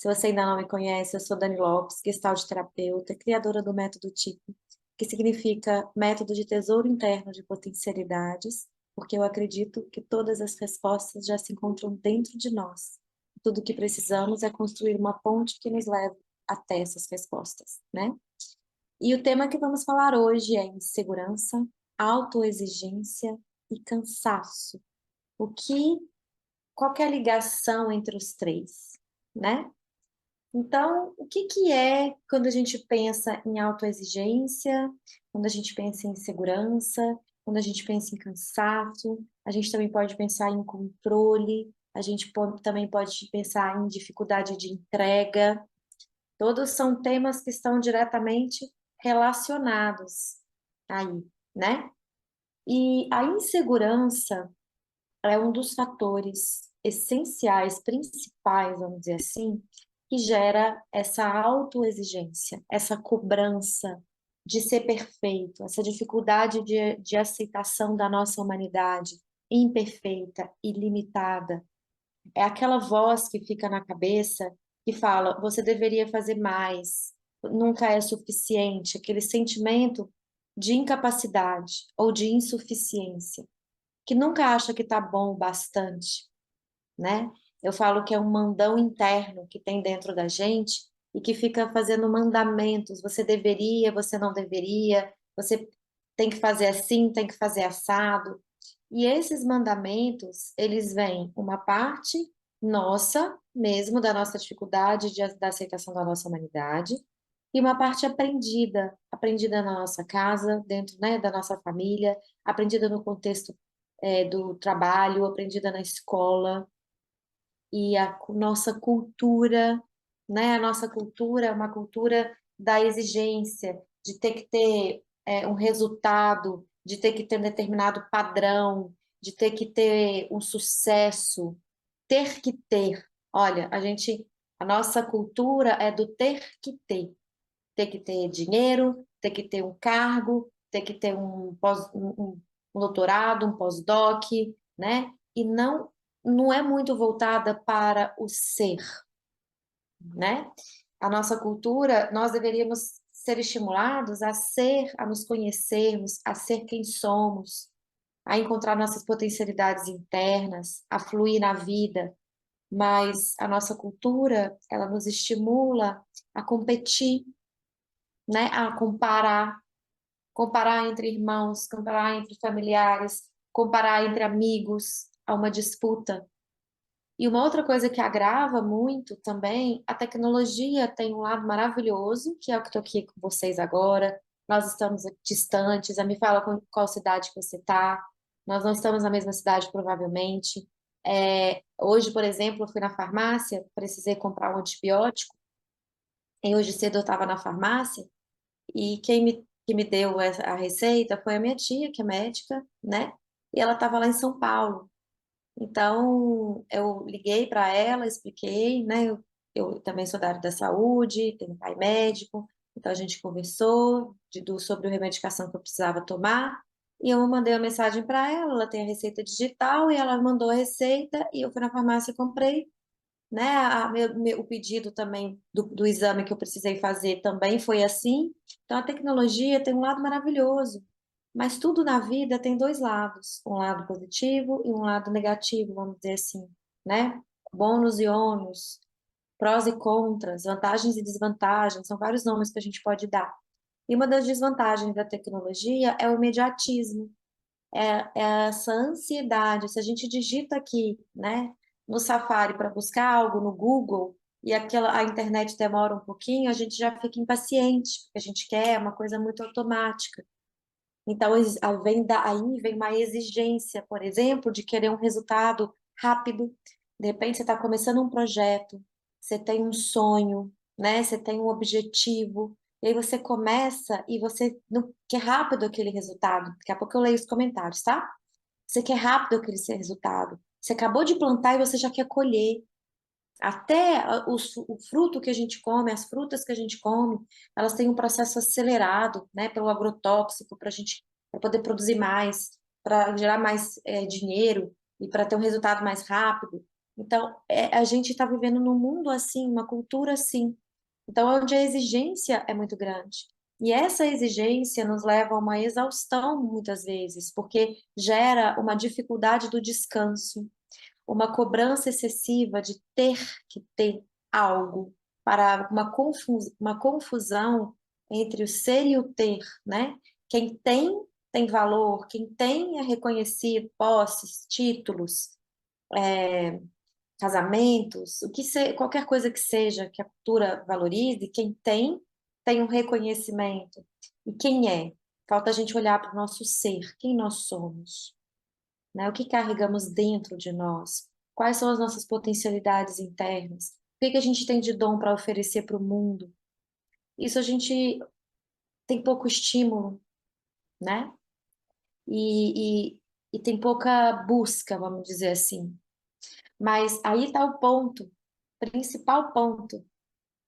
Se você ainda não me conhece, eu sou Dani Lopes, gestalt terapeuta, criadora do método TIP, que significa Método de Tesouro Interno de Potencialidades, porque eu acredito que todas as respostas já se encontram dentro de nós. Tudo o que precisamos é construir uma ponte que nos leve até essas respostas, né? E o tema que vamos falar hoje é insegurança, autoexigência e cansaço. O que, qual que é a ligação entre os três, né? Então, o que que é quando a gente pensa em autoexigência, quando a gente pensa em segurança, quando a gente pensa em cansaço, a gente também pode pensar em controle, a gente também pode pensar em dificuldade de entrega. Todos são temas que estão diretamente relacionados aí, né? E a insegurança é um dos fatores essenciais, principais, vamos dizer assim, que gera essa autoexigência, essa cobrança de ser perfeito, essa dificuldade de aceitação da nossa humanidade imperfeita e limitada. É aquela voz que fica na cabeça que fala: você deveria fazer mais, nunca é suficiente, aquele sentimento de incapacidade ou de insuficiência que nunca acha que está bom o bastante, né? Eu falo que é um mandão interno que tem dentro da gente e que fica fazendo mandamentos. Você deveria, você não deveria, você tem que fazer assim, tem que fazer assado. E esses mandamentos, eles vêm uma parte nossa, mesmo da nossa dificuldade da aceitação da nossa humanidade, e uma parte aprendida, aprendida na nossa casa, dentro, né, da nossa família, aprendida no contexto, do trabalho, aprendida na escola, e a nossa cultura, né? A nossa cultura é uma cultura da exigência, de ter que ter um resultado, de ter que ter um determinado padrão, de ter que ter um sucesso, ter que ter. Olha, a nossa cultura é do ter que ter dinheiro, ter que ter um cargo, ter que ter um doutorado, um pós-doc, né? E não é muito voltada para o ser, né? A nossa cultura, nós deveríamos ser estimulados a ser, a nos conhecermos, a ser quem somos, a encontrar nossas potencialidades internas, a fluir na vida, mas a nossa cultura, ela nos estimula a competir, né? A comparar entre irmãos, comparar entre familiares, comparar entre amigos, a uma disputa. E uma outra coisa que agrava muito também, a tecnologia tem um lado maravilhoso, que é o que estou aqui com vocês agora. Nós estamos distantes, me fala qual cidade que você está. Nós não estamos na mesma cidade, provavelmente. Hoje, por exemplo, eu fui na farmácia, precisei comprar um antibiótico, e hoje cedo eu estava na farmácia, e que me deu a receita foi a minha tia, que é médica, né? E ela estava lá em São Paulo. Então, eu liguei para ela, expliquei, né? Eu também sou da área da saúde, tenho pai médico, então a gente conversou sobre a remedicação que eu precisava tomar, e eu mandei uma mensagem para ela, ela tem a receita digital, e ela mandou a receita, e eu fui na farmácia e comprei, né? O pedido também do exame que eu precisei fazer também foi assim. Então, a tecnologia tem um lado maravilhoso, mas tudo na vida tem dois lados, um lado positivo e um lado negativo, vamos dizer assim, né? Bônus e ônus, prós e contras, vantagens e desvantagens, são vários nomes que a gente pode dar. E uma das desvantagens da tecnologia é o imediatismo, é essa ansiedade. Se a gente digita aqui, né, no Safari para buscar algo no Google e a internet demora um pouquinho, a gente já fica impaciente, porque a gente quer uma coisa muito automática. Então, aí vem uma exigência, por exemplo, de querer um resultado rápido. De repente, você está começando um projeto, você tem um sonho, né? Você tem um objetivo, e aí você começa e você não quer rápido aquele resultado. Daqui a pouco eu leio os comentários, tá? Você quer rápido aquele seu resultado. Você acabou de plantar e você já quer colher. Até o fruto que a gente come, as frutas que a gente come, elas têm um processo acelerado, né, pelo agrotóxico, para a gente pra poder produzir mais, para gerar mais dinheiro e para ter um resultado mais rápido. Então, a gente está vivendo num mundo assim, uma cultura assim. Então, onde a exigência é muito grande. E essa exigência nos leva a uma exaustão, muitas vezes, porque gera uma dificuldade do descanso, uma cobrança excessiva de ter que ter algo, para uma confusão entre o ser e o ter, né? Quem tem, tem valor, quem tem é reconhecido, posses, títulos, casamentos, qualquer coisa que seja que a cultura valorize, quem tem, tem um reconhecimento. E quem é? Falta a gente olhar para o nosso ser, quem nós somos, né? O que carregamos dentro de nós? Quais são as nossas potencialidades internas? O que que a gente tem de dom para oferecer para o mundo? Isso a gente tem pouco estímulo, né? E tem pouca busca, vamos dizer assim. Mas aí está o ponto, principal ponto,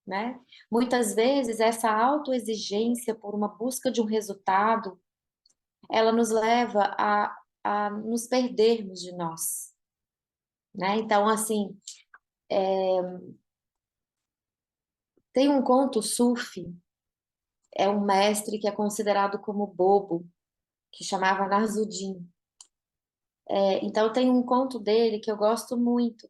né? Muitas vezes essa autoexigência por uma busca de um resultado, ela nos leva a nos perdermos de nós, né? Então, assim, tem um conto sufi, é um mestre que é considerado como bobo, que chamava Nasruddin. Então, tem um conto dele que eu gosto muito.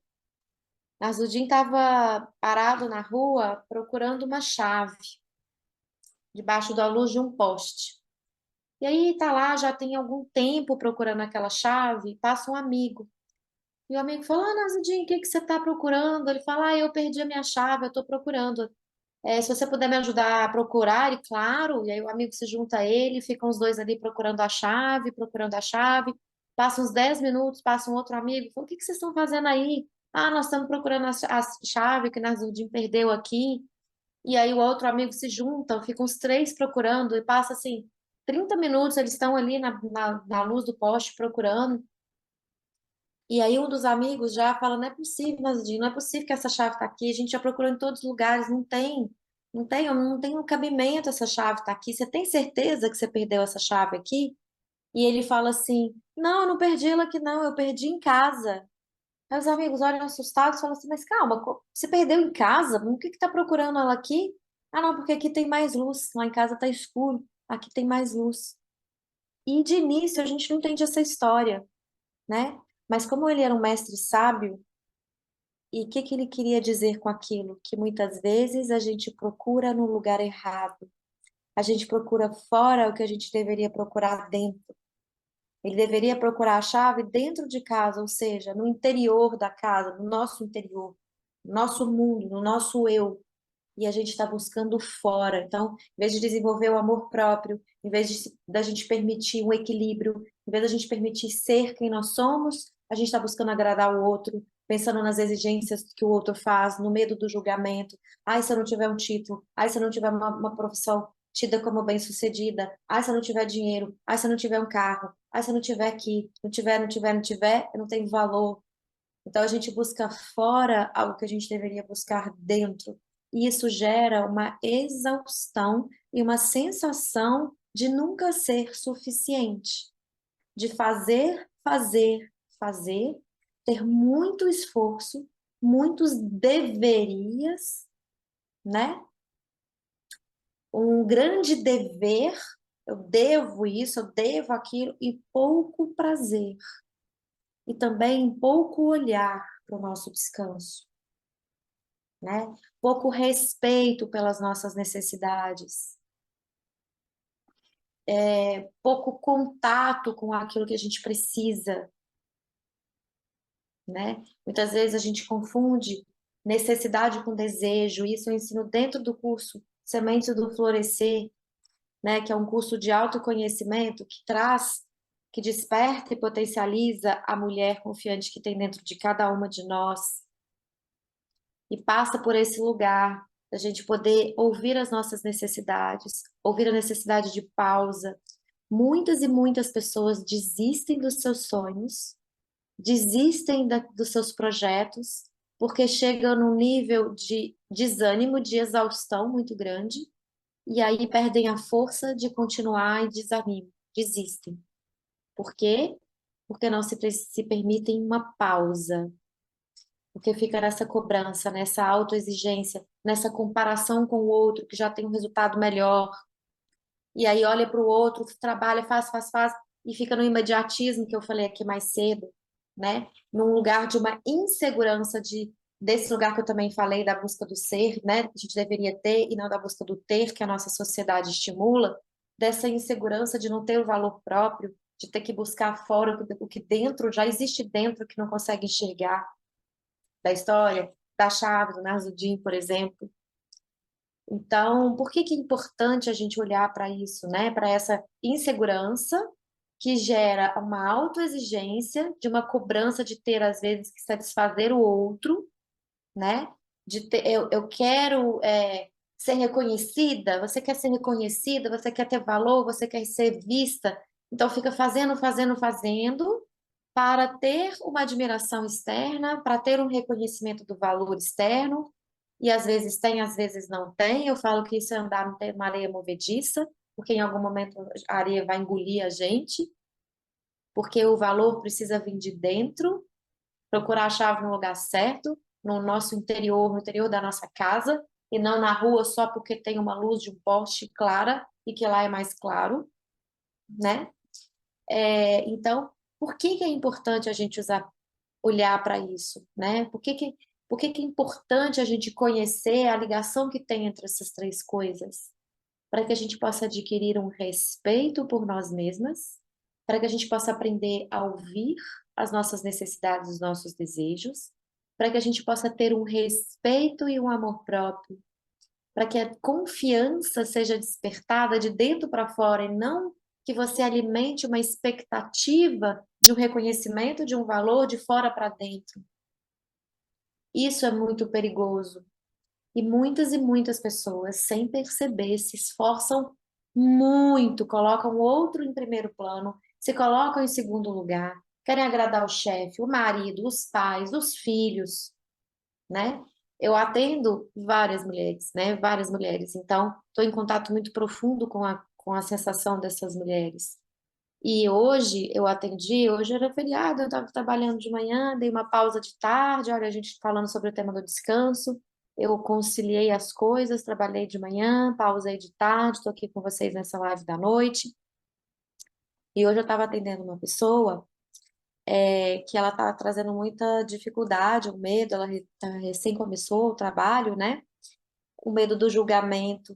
Nasruddin estava parado na rua procurando uma chave, debaixo da luz de um poste. E aí tá lá, já tem algum tempo procurando aquela chave, passa um amigo. E o amigo falou, ah, Nazudinho, o que que você tá procurando? Ele fala, ah, eu perdi a minha chave, eu tô procurando. Se você puder me ajudar a procurar, e claro, e aí o amigo se junta a ele, ficam os dois ali procurando a chave. Passa uns 10 minutos, passa um outro amigo, fala, o que que vocês estão fazendo aí? Ah, nós estamos procurando a chave que Nazudinho perdeu aqui. E aí o outro amigo se junta, ficam os três procurando, e passa assim, 30 minutos, eles estão ali na luz do poste procurando. E aí um dos amigos já fala, não é possível, Nazdinho, não é possível que essa chave está aqui, a gente já procurou em todos os lugares, não tem um cabimento essa chave está aqui, você tem certeza que você perdeu essa chave aqui? E ele fala assim, não, eu não perdi ela aqui não, eu perdi em casa. Aí os amigos olham assustados e falam assim, mas calma, você perdeu em casa? Por que que tá procurando ela aqui? Ah, não, porque aqui tem mais luz, lá em casa tá escuro, aqui tem mais luz. E de início a gente não entende essa história, né? Mas como ele era um mestre sábio, e o que que ele queria dizer com aquilo? Que muitas vezes a gente procura no lugar errado. A gente procura fora o que a gente deveria procurar dentro. Ele deveria procurar a chave dentro de casa, ou seja, no interior da casa, no nosso interior, no nosso mundo, no nosso eu. E a gente está buscando fora. Então, em vez de desenvolver o amor próprio, em vez da gente permitir um equilíbrio, em vez da gente permitir ser quem nós somos, a gente está buscando agradar o outro, pensando nas exigências que o outro faz, no medo do julgamento. Ai, se eu não tiver um título, ai, se eu não tiver uma profissão tida como bem-sucedida, ai, se eu não tiver dinheiro, ai, se eu não tiver um carro, ai, se eu não tiver aqui, não tiver, eu não tenho valor. Então a gente busca fora algo que a gente deveria buscar dentro. E isso gera uma exaustão e uma sensação de nunca ser suficiente, de fazer, fazer, fazer, ter muito esforço, muitos deverias, né? Um grande dever, eu devo isso, eu devo aquilo, e pouco prazer. E também pouco olhar para o nosso descanso, né? Pouco respeito pelas nossas necessidades, pouco contato com aquilo que a gente precisa, né? Muitas vezes a gente confunde necessidade com desejo. Isso eu ensino dentro do curso Sementes do Florescer, né? Que é um curso de autoconhecimento que traz, que desperta e potencializa a mulher confiante que tem dentro de cada uma de nós e passa por esse lugar da gente poder ouvir as nossas necessidades, ouvir a necessidade de pausa. Muitas e muitas pessoas desistem dos seus sonhos, desistem dos seus projetos, porque chegam num nível de desânimo, de exaustão muito grande, e aí perdem a força de continuar e desanimam, desistem. Por quê? Porque não se permitem uma pausa. porque fica nessa cobrança, nessa autoexigência, nessa comparação com o outro que já tem um resultado melhor, e aí olha para o outro, trabalha, faz, e fica no imediatismo que eu falei aqui mais cedo, né? Num lugar de uma insegurança desse lugar que eu também falei da busca do ser, né? A gente deveria ter e não da busca do ter que a nossa sociedade estimula, dessa insegurança de não ter o valor próprio, de ter que buscar fora o que dentro já existe dentro que não consegue enxergar da história, da chave do Nasruddin, por exemplo. Então, por que que é importante a gente olhar para isso, né? Para essa insegurança que gera uma autoexigência, de uma cobrança de ter, às vezes, que satisfazer o outro, né? De ter, eu quero ser reconhecida, você quer ser reconhecida, você quer ter valor, você quer ser vista. Então, fica fazendo, para ter uma admiração externa, para ter um reconhecimento do valor externo, e às vezes tem, às vezes não tem. Eu falo que isso é andar numa areia movediça, porque em algum momento a areia vai engolir a gente, porque o valor precisa vir de dentro, procurar a chave no lugar certo, no nosso interior, no interior da nossa casa, e não na rua só porque tem uma luz de um poste clara e que lá é mais claro, né? Então, por que que é importante a gente olhar para isso, né? Por que que é importante a gente conhecer a ligação que tem entre essas três coisas? Para que a gente possa adquirir um respeito por nós mesmas, para que a gente possa aprender a ouvir as nossas necessidades, os nossos desejos, para que a gente possa ter um respeito e um amor próprio, para que a confiança seja despertada de dentro para fora e não que você alimente uma expectativa de um reconhecimento, de um valor de fora para dentro. Isso é muito perigoso. E muitas pessoas, sem perceber, se esforçam muito, colocam o outro em primeiro plano, se colocam em segundo lugar, querem agradar o chefe, o marido, os pais, os filhos, né? Eu atendo várias mulheres, né? Várias mulheres. Então, estou em contato muito profundo com a sensação dessas mulheres. E hoje eu atendi, hoje era feriado, eu estava trabalhando de manhã, dei uma pausa de tarde, olha, a gente falando sobre o tema do descanso, eu conciliei as coisas, trabalhei de manhã, pausei de tarde, estou aqui com vocês nessa live da noite. E hoje eu estava atendendo uma pessoa que ela estava trazendo muita dificuldade, um medo, ela recém começou o trabalho, né? O medo do julgamento.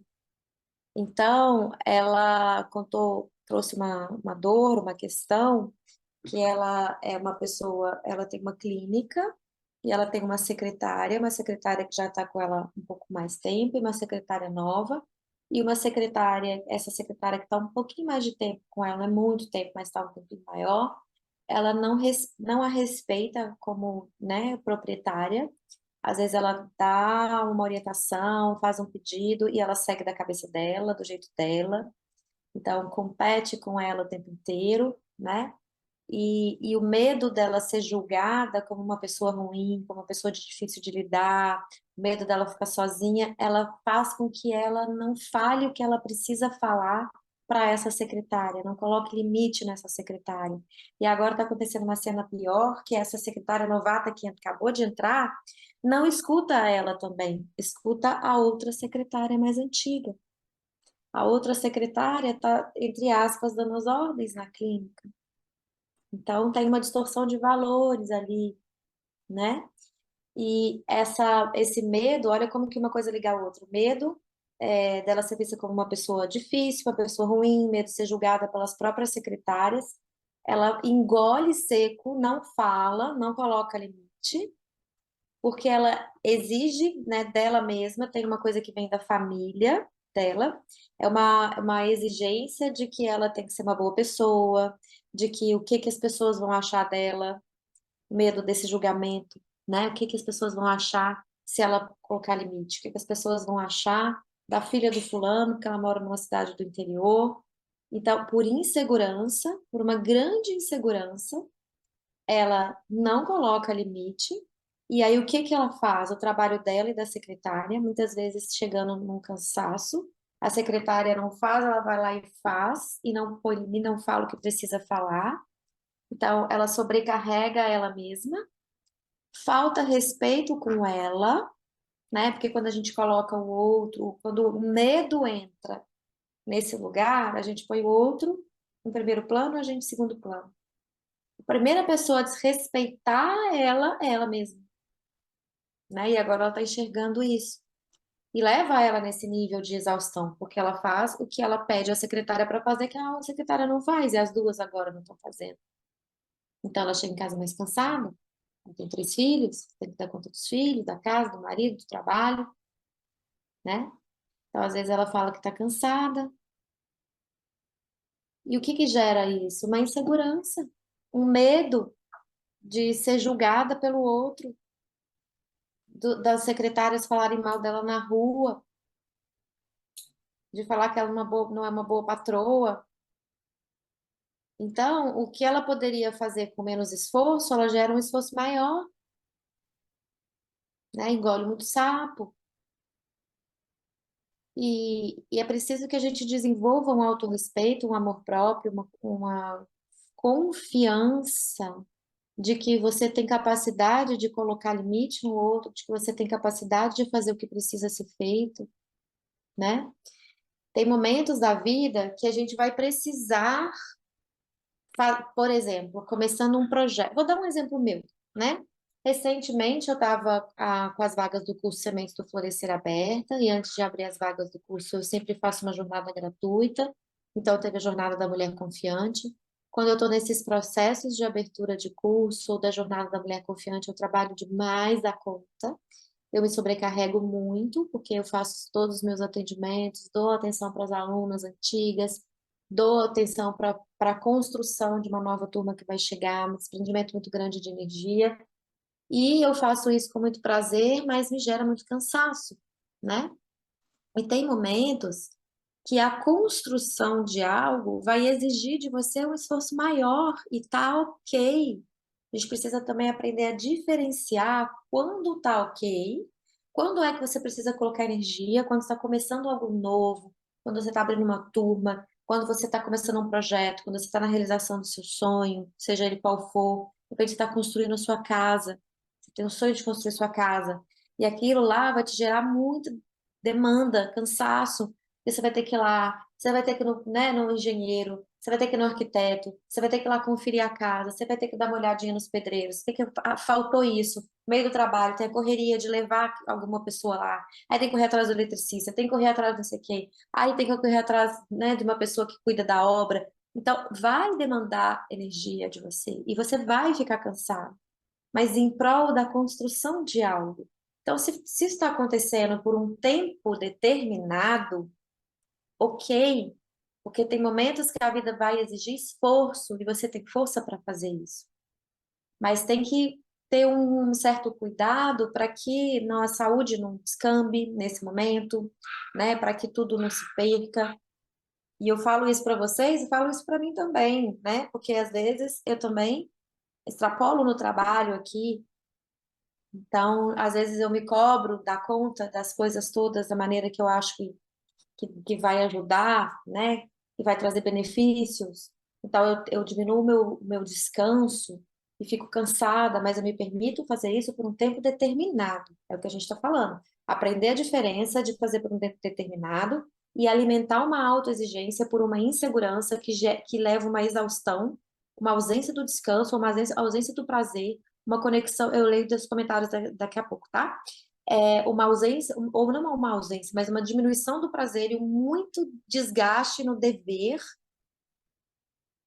Então, ela contou, trouxe uma dor, uma questão, que ela é uma pessoa, ela tem uma clínica e ela tem uma secretária que já está com ela um pouco mais tempo, e uma secretária nova, e uma secretária, essa secretária que está um pouquinho mais de tempo com ela, não é muito tempo, mas está um pouquinho maior, ela não a respeita como, né, proprietária. Às vezes ela dá uma orientação, faz um pedido e ela segue da cabeça dela, do jeito dela. Então, compete com ela o tempo inteiro, né? E o medo dela ser julgada como uma pessoa ruim, como uma pessoa difícil de lidar, o medo dela ficar sozinha, ela faz com que ela não fale o que ela precisa falar para essa secretária, não coloque limite nessa secretária. E agora está acontecendo uma cena pior, que essa secretária novata que acabou de entrar, não escuta ela também, escuta a outra secretária mais antiga. A outra secretária está, entre aspas, dando as ordens na clínica. Então, tem uma distorção de valores ali, né? E esse medo, olha como que uma coisa liga a outra. O medo dela ser vista como uma pessoa difícil, uma pessoa ruim, medo de ser julgada pelas próprias secretárias. Ela engole seco, não fala, não coloca limite, porque ela exige, né, dela mesma, tem uma coisa que vem da família dela, é uma exigência de que ela tem que ser uma boa pessoa, de que o que que as pessoas vão achar dela, medo desse julgamento, né? O que que as pessoas vão achar se ela colocar limite? O que que as pessoas vão achar da filha do fulano, porque ela mora numa cidade do interior? Então, por insegurança, por uma grande insegurança, ela não coloca limite. E aí, o que que ela faz? O trabalho dela e da secretária, muitas vezes chegando num cansaço, a secretária não faz, ela vai lá e faz, e não põe, e não fala o que precisa falar. Então, ela sobrecarrega ela mesma, falta respeito com ela, né? Porque quando a gente coloca o outro, quando o medo entra nesse lugar, a gente põe o outro em primeiro plano, a gente em segundo plano. A primeira pessoa a desrespeitar ela é ela mesma, né? E agora ela está enxergando isso. E leva ela nesse nível de exaustão, porque ela faz o que ela pede à secretária para fazer, que a secretária não faz, e as duas agora não estão fazendo. Então ela chega em casa mais cansada, ela tem 3 filhos, tem que dar conta dos filhos, da casa, do marido, do trabalho, né? Então às vezes ela fala que está cansada. E o que que gera isso? Uma insegurança, um medo de ser julgada pelo outro, das secretárias falarem mal dela na rua, de falar que ela não é uma boa patroa. Então, o que ela poderia fazer com menos esforço, ela gera um esforço maior, né? Engole muito sapo. E é preciso que a gente desenvolva um autorrespeito, um amor próprio, uma confiança de que você tem capacidade de colocar limite no outro, de que você tem capacidade de fazer o que precisa ser feito, né? Tem momentos da vida que a gente vai precisar, por exemplo, começando um projeto. Vou dar um exemplo meu, né? Recentemente eu estava com as vagas do curso Sementes do Florescer aberta, e antes de abrir as vagas do curso, eu sempre faço uma jornada gratuita. Então, teve a Jornada da Mulher Confiante. Quando eu estou nesses processos de abertura de curso ou da Jornada da Mulher Confiante, eu trabalho demais da conta. Eu me sobrecarrego muito, porque eu faço todos os meus atendimentos, dou atenção para as alunas antigas, dou atenção para a construção de uma nova turma que vai chegar, um desprendimento muito grande de energia. E eu faço isso com muito prazer, mas me gera muito cansaço, né? E tem momentos que a construção de algo vai exigir de você um esforço maior e tá ok. A gente precisa também aprender a diferenciar quando tá ok, quando é que você precisa colocar energia, quando está começando algo novo, quando você está abrindo uma turma, quando você está começando um projeto, quando você está na realização do seu sonho, seja ele qual for, de repente você está construindo a sua casa, você tem o sonho de construir sua casa, e aquilo lá vai te gerar muita demanda, cansaço, porque você vai ter que ir lá, você vai ter que ir no, né, no engenheiro, você vai ter que ir no arquiteto, você vai ter que ir lá conferir a casa, você vai ter que dar uma olhadinha nos pedreiros, faltou isso, no meio do trabalho, tem a correria de levar alguma pessoa lá, aí tem que correr atrás do eletricista, tem que correr atrás de não sei o quê, aí tem que correr atrás, né, de uma pessoa que cuida da obra. Então, vai demandar energia de você e você vai ficar cansado, mas em prol da construção de algo. Então, se isso está acontecendo por um tempo determinado, ok, porque tem momentos que a vida vai exigir esforço e você tem força para fazer isso. Mas tem que ter um certo cuidado para que a saúde não descambe nesse momento, né? Para que tudo não se perca. E eu falo isso para vocês e falo isso para mim também, né? Porque às vezes eu também extrapolo no trabalho aqui. Então, às vezes eu me cobro dar conta das coisas todas da maneira que eu acho que vai ajudar, né? Que vai trazer benefícios. Então, eu diminuo o meu descanso e fico cansada, mas eu me permito fazer isso por um tempo determinado. É o que a gente está falando. Aprender a diferença de fazer por um tempo determinado e alimentar uma autoexigência por uma insegurança que leva uma exaustão, uma ausência do descanso, uma ausência do prazer, uma conexão. Eu leio dos comentários daqui a pouco, tá? Uma ausência, ou não uma ausência, mas uma diminuição do prazer e um muito desgaste no dever,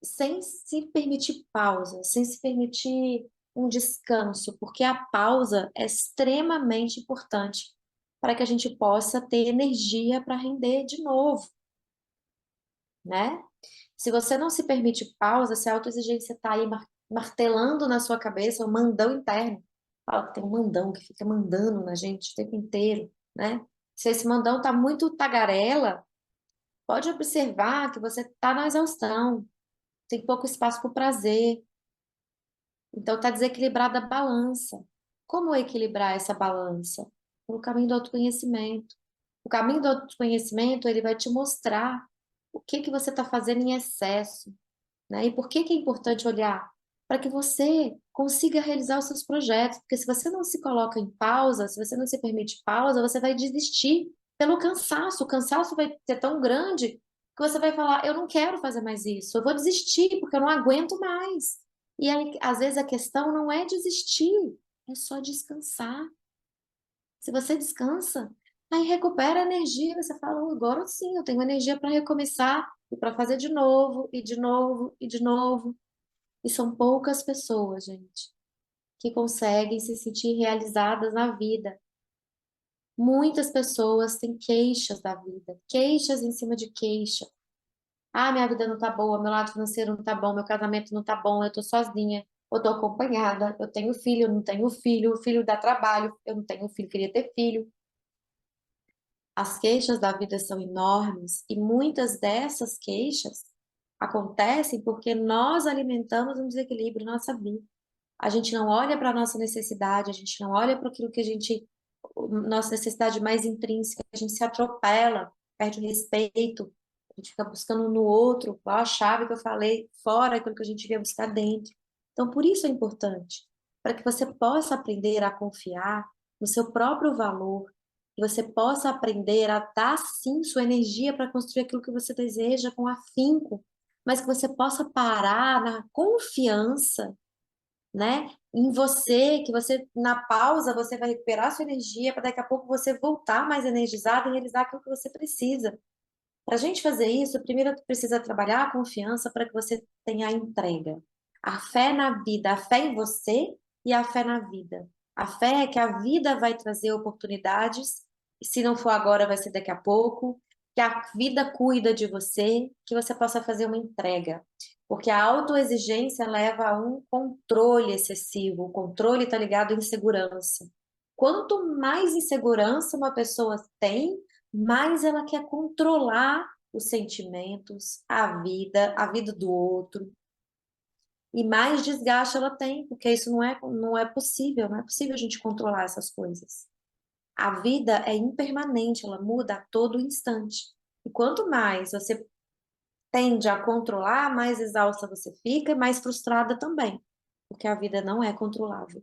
sem se permitir pausa, sem se permitir um descanso, porque a pausa é extremamente importante para que a gente possa ter energia para render de novo, né? Se você não se permite pausa, se a autoexigência está aí martelando na sua cabeça, o mandão interno, fala que tem um mandão que fica mandando na gente o tempo inteiro, né? Se esse mandão está muito tagarela, pode observar que você está na exaustão, tem pouco espaço para o prazer, então está desequilibrada a balança. Como equilibrar essa balança? Pelo caminho do autoconhecimento. O caminho do autoconhecimento, ele vai te mostrar o que que você está fazendo em excesso, né? E por que que é importante olhar? Para que você consiga realizar os seus projetos, porque se você não se coloca em pausa, se você não se permite pausa, você vai desistir pelo cansaço. O cansaço vai ser tão grande que você vai falar: eu não quero fazer mais isso, eu vou desistir porque eu não aguento mais. E aí, às vezes, a questão não é desistir, é só descansar. Se você descansa, aí recupera a energia, você fala: "Oh, agora sim, eu tenho energia para recomeçar e para fazer de novo, e de novo, e de novo." E são poucas pessoas, gente, que conseguem se sentir realizadas na vida. Muitas pessoas têm queixas da vida, queixas em cima de queixa. Ah, minha vida não tá boa, meu lado financeiro não tá bom, meu casamento não tá bom, eu tô sozinha, eu tô acompanhada, eu tenho filho, eu não tenho filho, o filho dá trabalho, eu não tenho filho, queria ter filho. As queixas da vida são enormes e muitas dessas queixas acontecem porque nós alimentamos um desequilíbrio na nossa vida. A gente não olha para a nossa necessidade, a gente não olha para aquilo que a gente, nossa necessidade mais intrínseca, a gente se atropela, perde o respeito, a gente fica buscando no outro, qual a chave que eu falei, fora aquilo que a gente devia buscar dentro. Então, por isso é importante, para que você possa aprender a confiar no seu próprio valor, que você possa aprender a dar sim sua energia para construir aquilo que você deseja com afinco, mas que você possa parar na confiança, né? Em você, que você, na pausa, você vai recuperar sua energia para daqui a pouco você voltar mais energizado e realizar aquilo que você precisa. Para a gente fazer isso, primeiro precisa trabalhar a confiança para que você tenha a entrega. A fé na vida, a fé em você e a fé na vida. A fé é que a vida vai trazer oportunidades, e se não for agora, vai ser daqui a pouco, que a vida cuida de você, que você possa fazer uma entrega. Porque a autoexigência leva a um controle excessivo. O controle está ligado à insegurança. Quanto mais insegurança uma pessoa tem, mais ela quer controlar os sentimentos, a vida do outro, e mais desgaste ela tem, porque isso não é possível, não é possível a gente controlar essas coisas. A vida é impermanente, ela muda a todo instante. E quanto mais você tende a controlar, mais exausta você fica e mais frustrada também, porque a vida não é controlável.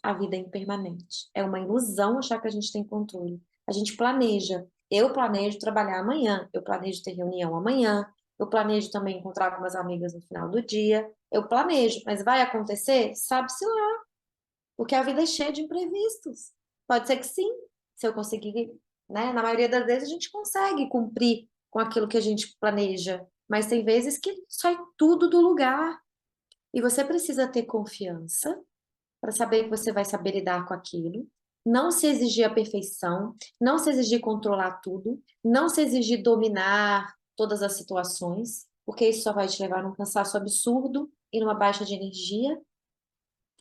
A vida é impermanente. É uma ilusão achar que a gente tem controle. A gente planeja. Eu planejo trabalhar amanhã, eu planejo ter reunião amanhã, eu planejo também encontrar com umas amigas no final do dia. Eu planejo, mas vai acontecer? Sabe-se lá, porque a vida é cheia de imprevistos. Pode ser que sim, se eu conseguir, né? Na maioria das vezes a gente consegue cumprir com aquilo que a gente planeja, mas tem vezes que sai tudo do lugar. E você precisa ter confiança para saber que você vai saber lidar com aquilo, não se exigir a perfeição, não se exigir controlar tudo, não se exigir dominar todas as situações, porque isso só vai te levar num cansaço absurdo e numa baixa de energia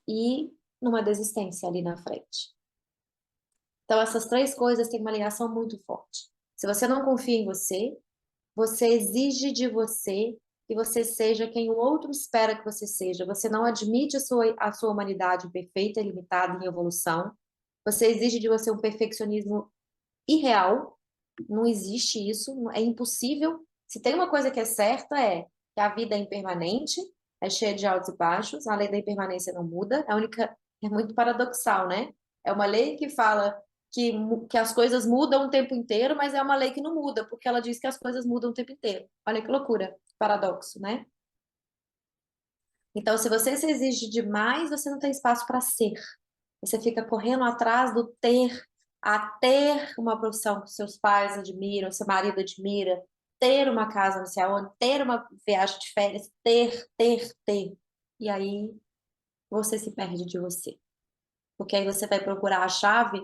e numa desistência ali na frente. Então, essas três coisas têm uma ligação muito forte. Se você não confia em você, você exige de você que você seja quem o outro espera que você seja. Você não admite a sua humanidade perfeita e limitada em evolução. Você exige de você um perfeccionismo irreal. Não existe isso, é impossível. Se tem uma coisa que é certa é que a vida é impermanente, é cheia de altos e baixos, a lei da impermanência não muda. A única é muito paradoxal, né? É uma lei que fala que as coisas mudam o tempo inteiro, mas é uma lei que não muda, porque ela diz que as coisas mudam o tempo inteiro. Olha que loucura, paradoxo, né? Então, se você se exige demais, você não tem espaço para ser. Você fica correndo atrás do ter, a ter uma profissão que seus pais admiram, seu marido admira, ter uma casa não sei aonde, ter uma viagem de férias, ter, ter, ter. E aí você se perde de você. Porque aí você vai procurar a chave,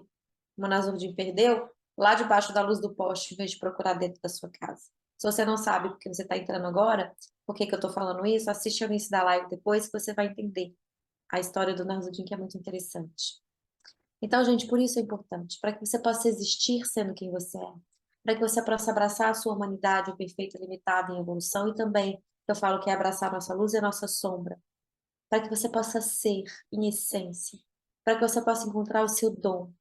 como a Nazurdin perdeu, lá debaixo da luz do poste, em vez de procurar dentro da sua casa. Se você não sabe porque você está entrando agora, por que que eu estou falando isso, assiste ao início da live depois que você vai entender a história do Nazurdin, que é muito interessante. Então, gente, por isso é importante, para que você possa existir sendo quem você é, para que você possa abraçar a sua humanidade, o perfeito, limitado em evolução, e também, eu falo que é abraçar a nossa luz e a nossa sombra, para que você possa ser em essência, para que você possa encontrar o seu dom,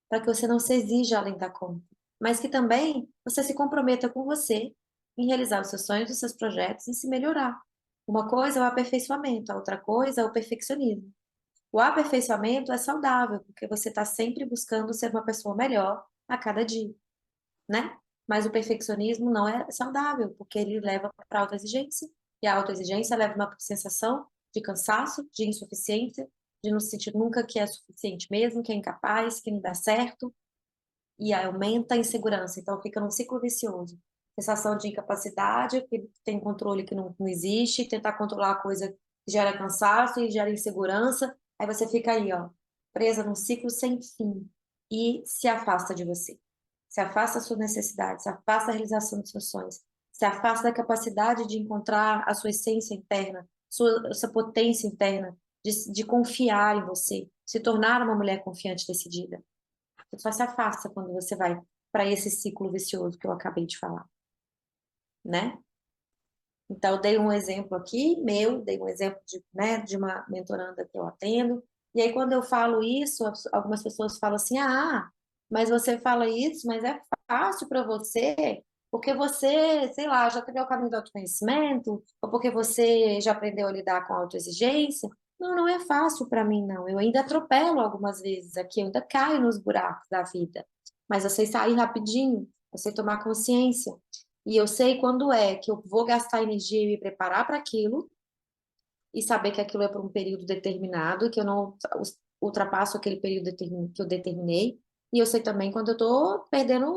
para que você não se exija além da conta, mas que também você se comprometa com você em realizar os seus sonhos, os seus projetos, em se melhorar. Uma coisa é o aperfeiçoamento, a outra coisa é o perfeccionismo. O aperfeiçoamento é saudável, porque você está sempre buscando ser uma pessoa melhor a cada dia, né? Mas o perfeccionismo não é saudável, porque ele leva para autoexigência, e a autoexigência leva uma sensação de cansaço, de insuficiência, de não se sentir nunca que é suficiente mesmo, que é incapaz, que não dá certo, e aí aumenta a insegurança. Então fica num ciclo vicioso. Sensação de incapacidade, que tem controle que não existe, tentar controlar a coisa que gera cansaço e gera insegurança. Aí você fica aí, ó, presa num ciclo sem fim e se afasta de você. Se afasta da sua necessidade, se afasta da realização dos seus sonhos, se afasta da capacidade de encontrar a sua essência interna, sua potência interna, de confiar em você, se tornar uma mulher confiante e decidida. Você só se afasta quando você vai para esse ciclo vicioso que eu acabei de falar, né? Então, eu dei um exemplo aqui, dei um exemplo de, né, de uma mentoranda que eu atendo, e aí quando eu falo isso, algumas pessoas falam assim, ah, mas você fala isso, mas é fácil para você, porque você, sei lá, já teve o caminho do autoconhecimento, ou porque você já aprendeu a lidar com a autoexigência. Não, não é fácil para mim, não. Eu ainda atropelo algumas vezes aqui, eu ainda caio nos buracos da vida, mas eu sei sair rapidinho, eu sei tomar consciência. E eu sei quando é que eu vou gastar energia e me preparar para aquilo, e saber que aquilo é por um período determinado, que eu não ultrapasso aquele período que eu determinei. E eu sei também quando eu tô perdendo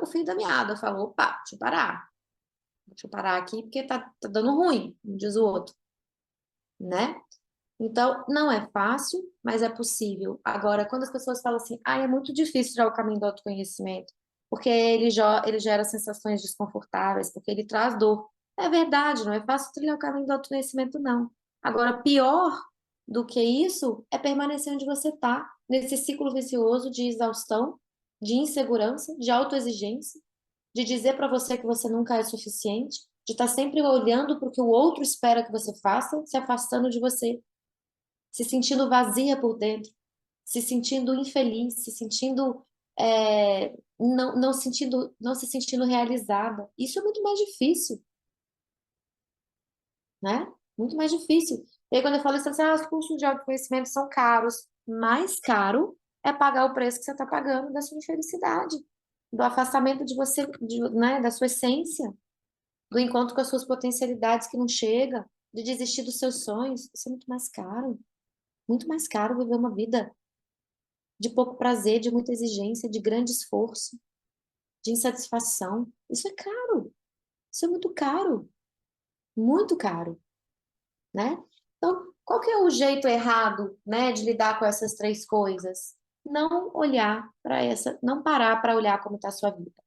o fio da meada. Eu falo, opa, deixa eu parar. Deixa eu parar aqui porque tá dando ruim, como diz o outro, né? Então, não é fácil, mas é possível. Agora, quando as pessoas falam assim, ah, é muito difícil tirar o caminho do autoconhecimento, porque ele gera sensações desconfortáveis, porque ele traz dor. É verdade, não é fácil trilhar o caminho do autoconhecimento, não. Agora, pior do que isso é permanecer onde você está, nesse ciclo vicioso de exaustão, de insegurança, de autoexigência, de dizer para você que você nunca é suficiente, de estar sempre olhando para o que o outro espera que você faça, se afastando de você, se sentindo vazia por dentro, se sentindo infeliz, se sentindo não se sentindo realizada. Isso é muito mais difícil, né? Muito mais difícil. E aí, quando eu falo isso, assim, ah, os cursos de autoconhecimento são caros. Mais caro é pagar o preço que você está pagando da sua infelicidade, do afastamento de você, né, da sua essência, do encontro com as suas potencialidades que não chega, de desistir dos seus sonhos. Isso é muito mais caro. Muito mais caro viver uma vida de pouco prazer, de muita exigência, de grande esforço, de insatisfação. Isso é caro. Isso é muito caro, né? Então, qual que é o jeito errado, né, de lidar com essas três coisas? Não olhar para não parar para olhar como está a sua vida,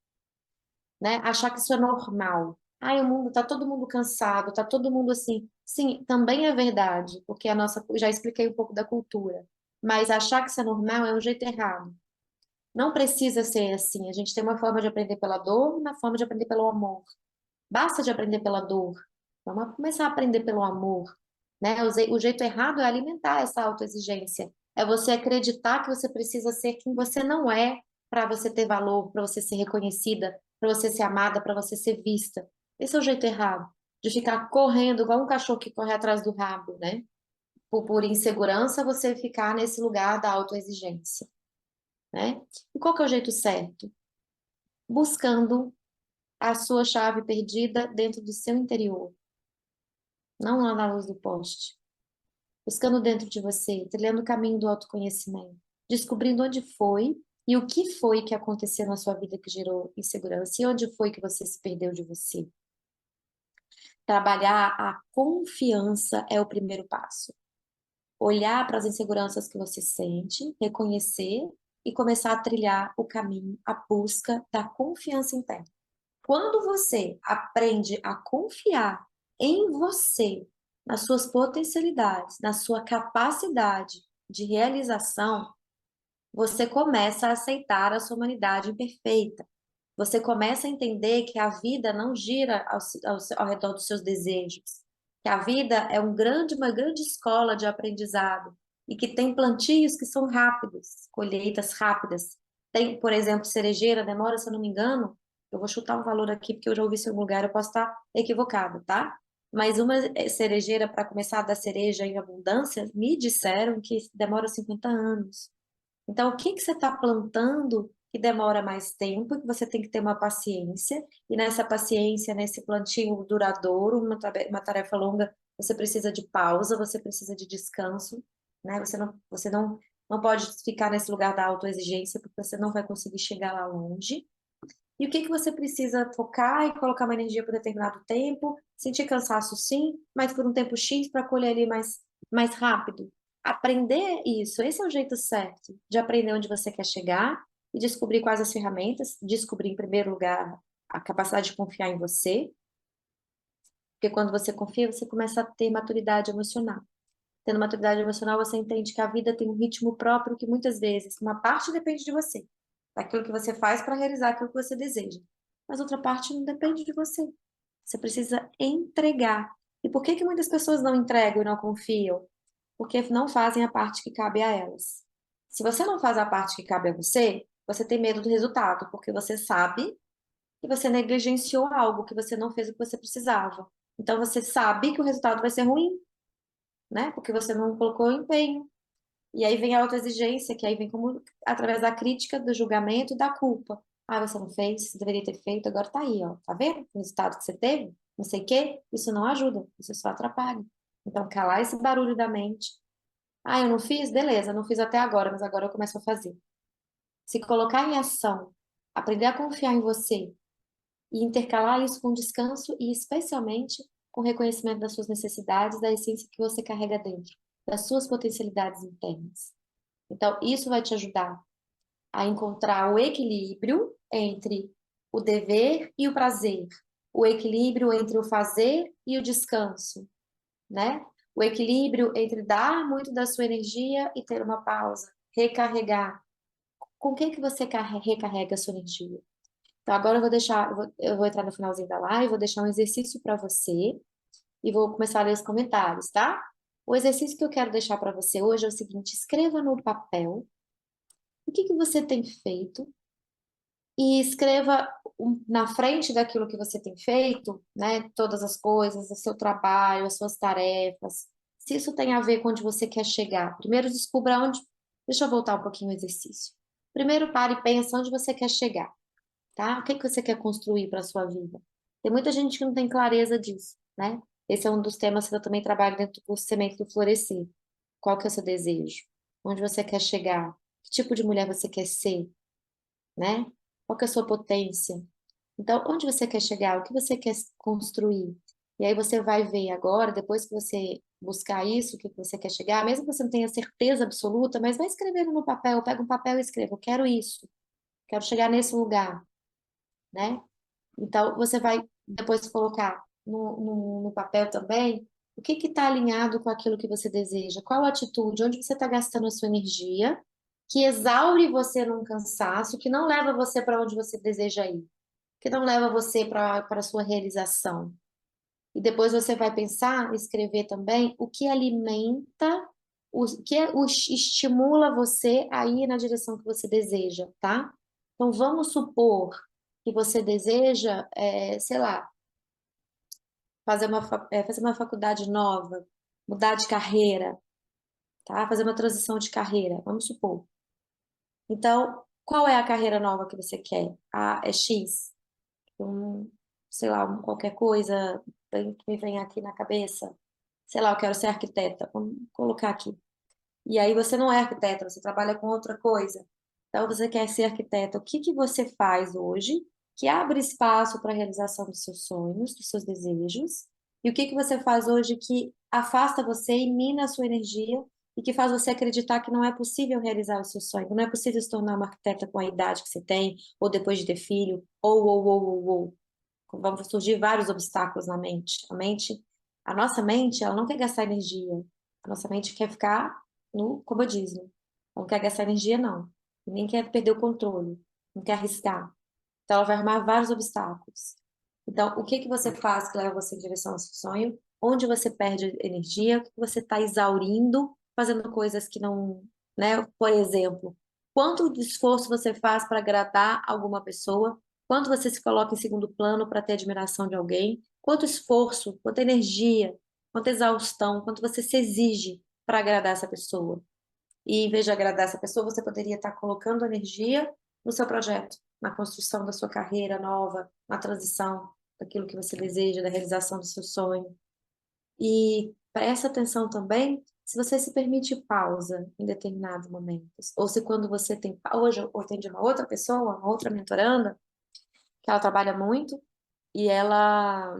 né? Achar que isso é normal. Ai, o mundo tá todo mundo cansado, tá todo mundo assim. Sim, também é verdade, porque a nossa, já expliquei um pouco da cultura, mas achar que isso é normal é um jeito errado. Não precisa ser assim. A gente tem uma forma de aprender pela dor, uma forma de aprender pelo amor. Basta de aprender pela dor. Vamos começar a aprender pelo amor, né? O jeito errado é alimentar essa autoexigência. É você acreditar que você precisa ser quem você não é para você ter valor, para você ser reconhecida, para você ser amada, para você ser vista. Esse é o jeito errado. De ficar correndo igual um cachorro que corre atrás do rabo, né? Por insegurança, você ficar nesse lugar da autoexigência, né? E qual que é o jeito certo? Buscando a sua chave perdida dentro do seu interior, não lá na luz do poste. Buscando dentro de você, trilhando o caminho do autoconhecimento, descobrindo onde foi e o que foi que aconteceu na sua vida que gerou insegurança e onde foi que você se perdeu de você. Trabalhar a confiança é o primeiro passo. Olhar para as inseguranças que você sente, reconhecer e começar a trilhar o caminho, a busca da confiança interna. Quando você aprende a confiar em você, nas suas potencialidades, na sua capacidade de realização, você começa a aceitar a sua humanidade imperfeita. Você começa a entender que a vida não gira ao redor dos seus desejos, que a vida é uma grande escola de aprendizado e que tem plantios que são rápidos, colheitas rápidas. Tem, por exemplo, cerejeira, demora, se eu não me engano, eu vou chutar um valor aqui porque eu já ouvi isso em algum lugar, eu posso estar equivocado, tá? Mas uma cerejeira, para começar a dar cereja em abundância, me disseram que demora 50 anos. Então, o que que você está plantando que demora mais tempo, que você tem que ter uma paciência, e nessa paciência, nesse plantio duradouro, uma tarefa longa, você precisa de pausa, você precisa de descanso, né? Você não pode ficar nesse lugar da autoexigência, porque você não vai conseguir chegar lá longe. E o que que você precisa focar e colocar uma energia por determinado tempo, sentir cansaço sim, mas por um tempo X para colher ali mais rápido. Aprender isso, esse é o jeito certo de aprender onde você quer chegar e descobrir quais as ferramentas, descobrir em primeiro lugar a capacidade de confiar em você, porque quando você confia, você começa a ter maturidade emocional. Tendo maturidade emocional, você entende que a vida tem um ritmo próprio que muitas vezes uma parte depende de você, daquilo que você faz para realizar aquilo que você deseja. Mas outra parte não depende de você. Você precisa entregar. E por que que muitas pessoas não entregam e não confiam? Porque não fazem a parte que cabe a elas. Se você não faz a parte que cabe a você, você tem medo do resultado, porque você sabe que você negligenciou algo, que você não fez o que você precisava. Então você sabe que o resultado vai ser ruim, né? Porque você não colocou empenho. E aí vem a autoexigência, que aí vem como através da crítica, do julgamento e da culpa. Ah, você não fez, você deveria ter feito, agora tá aí, ó. Tá vendo o resultado que você teve? Não sei o quê. Isso não ajuda, isso só atrapalha. Então, calar esse barulho da mente. Ah, eu não fiz? Beleza, não fiz até agora, mas agora eu começo a fazer. Se colocar em ação, aprender a confiar em você e intercalar isso com descanso e especialmente com reconhecimento das suas necessidades, da essência que você carrega dentro, das suas potencialidades internas. Então, isso vai te ajudar a encontrar o equilíbrio entre o dever e o prazer, o equilíbrio entre o fazer e o descanso, né? O equilíbrio entre dar muito da sua energia e ter uma pausa, recarregar. Com o que que você recarrega a sua energia? Então, agora eu vou entrar no finalzinho da live, vou deixar um exercício para você e vou começar a ler os comentários, tá? O exercício que eu quero deixar para você hoje é o seguinte: escreva no papel o que que você tem feito e escreva na frente daquilo que você tem feito, né, todas as coisas, o seu trabalho, as suas tarefas, se isso tem a ver com onde você quer chegar. Primeiro descubra onde. Deixa eu voltar um pouquinho o exercício. Primeiro pare e pensa onde você quer chegar, tá? O que que você quer construir para a sua vida? Tem muita gente que não tem clareza disso, né? Esse é um dos temas que eu também trabalho dentro do curso Semente do Florescer. Qual que é o seu desejo? Onde você quer chegar? Que tipo de mulher você quer ser, né? Qual que é a sua potência? Então, onde você quer chegar? O que você quer construir? E aí você vai ver agora, depois que você buscar isso, o que você quer chegar, mesmo que você não tenha certeza absoluta, mas vai escrevendo no papel, pega um papel e escreva, eu quero isso, quero chegar nesse lugar, né? Então, você vai depois colocar no papel também o que está alinhado com aquilo que você deseja, qual atitude, onde você está gastando a sua energia, que exaure você num cansaço, que não leva você para onde você deseja ir, que não leva você para a sua realização. E depois você vai pensar, escrever também o que alimenta, o estimula você a ir na direção que você deseja, tá? Então vamos supor que você deseja, sei lá, fazer uma faculdade nova, mudar de carreira, tá? Fazer uma transição de carreira, vamos supor. Então, qual é a carreira nova que você quer? Ah, é X? Sei lá, qualquer coisa que me vem aqui na cabeça. Sei lá, eu quero ser arquiteta. Vamos colocar aqui. E aí você não é arquiteta, você trabalha com outra coisa. Então você quer ser arquiteta. O que que você faz hoje que abre espaço para a realização dos seus sonhos, dos seus desejos? E o que que você faz hoje que afasta você e mina a sua energia e que faz você acreditar que não é possível realizar o seu sonho, que não é possível se tornar uma arquiteta com a idade que você tem, ou depois de ter filho, ou. Vão surgir vários obstáculos na mente. A nossa mente, ela não quer gastar energia. A nossa mente quer ficar no comodismo. Não quer gastar energia, não. Nem quer perder o controle. Não quer arriscar. Então, ela vai armar vários obstáculos. Então, o que que você faz que leva você em direção ao seu sonho? Onde você perde energia? O que você está exaurindo, fazendo coisas que não, né? Por exemplo, quanto de esforço você faz para agradar alguma pessoa? Quanto você se coloca em segundo plano para ter admiração de alguém? quanto esforço, quanta energia, quanta exaustão, quanto você se exige para agradar essa pessoa. E em vez de agradar essa pessoa, você poderia estar colocando energia no seu projeto, na construção da sua carreira nova, na transição daquilo que você deseja, da realização do seu sonho. E presta atenção também se você se permite pausa em determinados momentos. Ou se quando você tem. Hoje eu atendi uma outra pessoa, uma outra mentoranda, que ela trabalha muito, e ela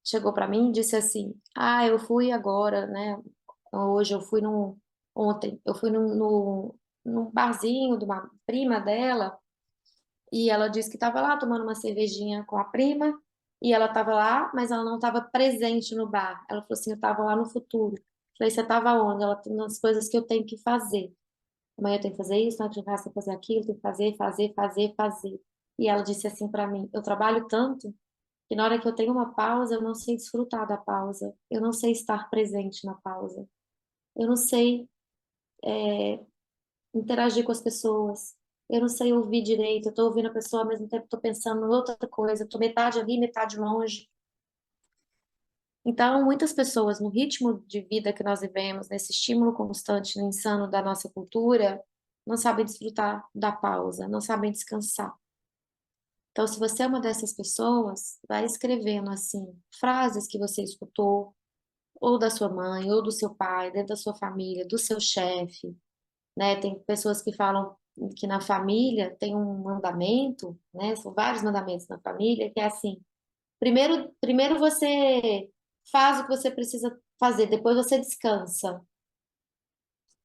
chegou para mim e disse assim: Ah, eu fui agora, né? Hoje eu fui num. Ontem, eu fui num barzinho de uma prima dela, e ela disse que estava lá tomando uma cervejinha com a prima, e ela estava lá, mas ela não estava presente no bar. Ela falou assim: Eu estava lá no futuro. Falei: Você estava onde? Ela tem as coisas que eu tenho que fazer. Amanhã eu tenho que fazer isso, na outra casa tem que fazer aquilo, tem que fazer, fazer, fazer, fazer. E ela disse assim para mim: Eu trabalho tanto que na hora que eu tenho uma pausa, eu não sei desfrutar da pausa. Eu não sei estar presente na pausa. Eu não sei interagir com as pessoas. Eu não sei ouvir direito. Eu estou ouvindo a pessoa ao mesmo tempo, estou pensando em outra coisa. Estou metade ali, metade longe. Então, muitas pessoas, no ritmo de vida que nós vivemos, nesse estímulo constante, insano da nossa cultura, não sabem desfrutar da pausa, não sabem descansar. Então, se você é uma dessas pessoas, vai escrevendo assim frases que você escutou, ou da sua mãe, ou do seu pai, dentro da sua família, do seu chefe, né? Tem pessoas que falam que na família tem um mandamento, né? São vários mandamentos na família, que é assim: primeiro você faz o que você precisa fazer, depois você descansa,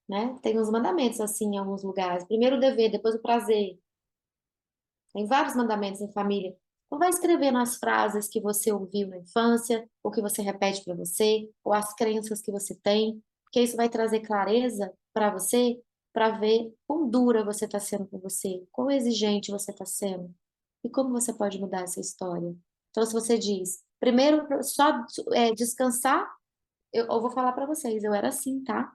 né? Tem uns mandamentos assim em alguns lugares. Primeiro o dever, depois o prazer. Tem vários mandamentos em família. Então, vai escrevendo as frases que você ouviu na infância, ou que você repete para você, ou as crenças que você tem, porque isso vai trazer clareza para ver quão dura você está sendo com você, quão exigente você está sendo, e como você pode mudar essa história. Então, se você diz, primeiro, só descansar, eu vou falar para vocês, eu era assim, tá?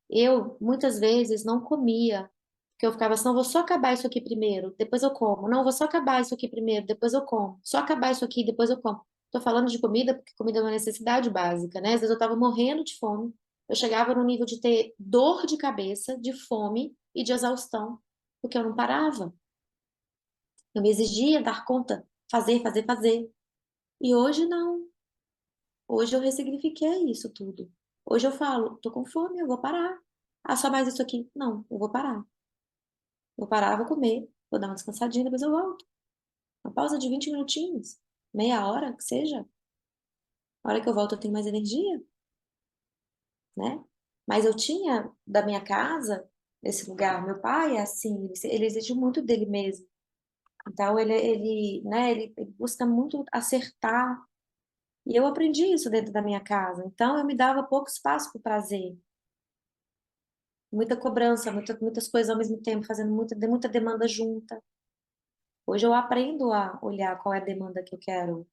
Eu, muitas vezes, não comia, porque eu ficava assim: não, vou só acabar isso aqui primeiro, depois eu como. Não, vou só acabar isso aqui primeiro, depois eu como. Só acabar isso aqui, depois eu como. Tô falando de comida porque comida é uma necessidade básica, né? Às vezes eu tava morrendo de fome, eu chegava no nível de ter dor de cabeça, de fome e de exaustão, porque eu não parava. Eu me exigia dar conta, fazer, fazer, fazer. E hoje não. Hoje eu ressignifiquei isso tudo. Hoje eu falo: tô com fome, eu vou parar. Ah, só mais isso aqui? Não, eu vou parar. Vou parar, vou comer, vou dar uma descansadinha, depois eu volto. Uma pausa de 20 minutinhos, meia hora, que seja. A hora que eu volto eu tenho mais energia, né? Mas eu tinha da minha casa, esse lugar, meu pai é assim, ele exige muito dele mesmo. Então ele busca muito acertar. E eu aprendi isso dentro da minha casa. Então eu me dava pouco espaço para o prazer, muita cobrança, muitas coisas ao mesmo tempo, fazendo muita demanda junta. Hoje eu aprendo a olhar qual é a demanda que eu quero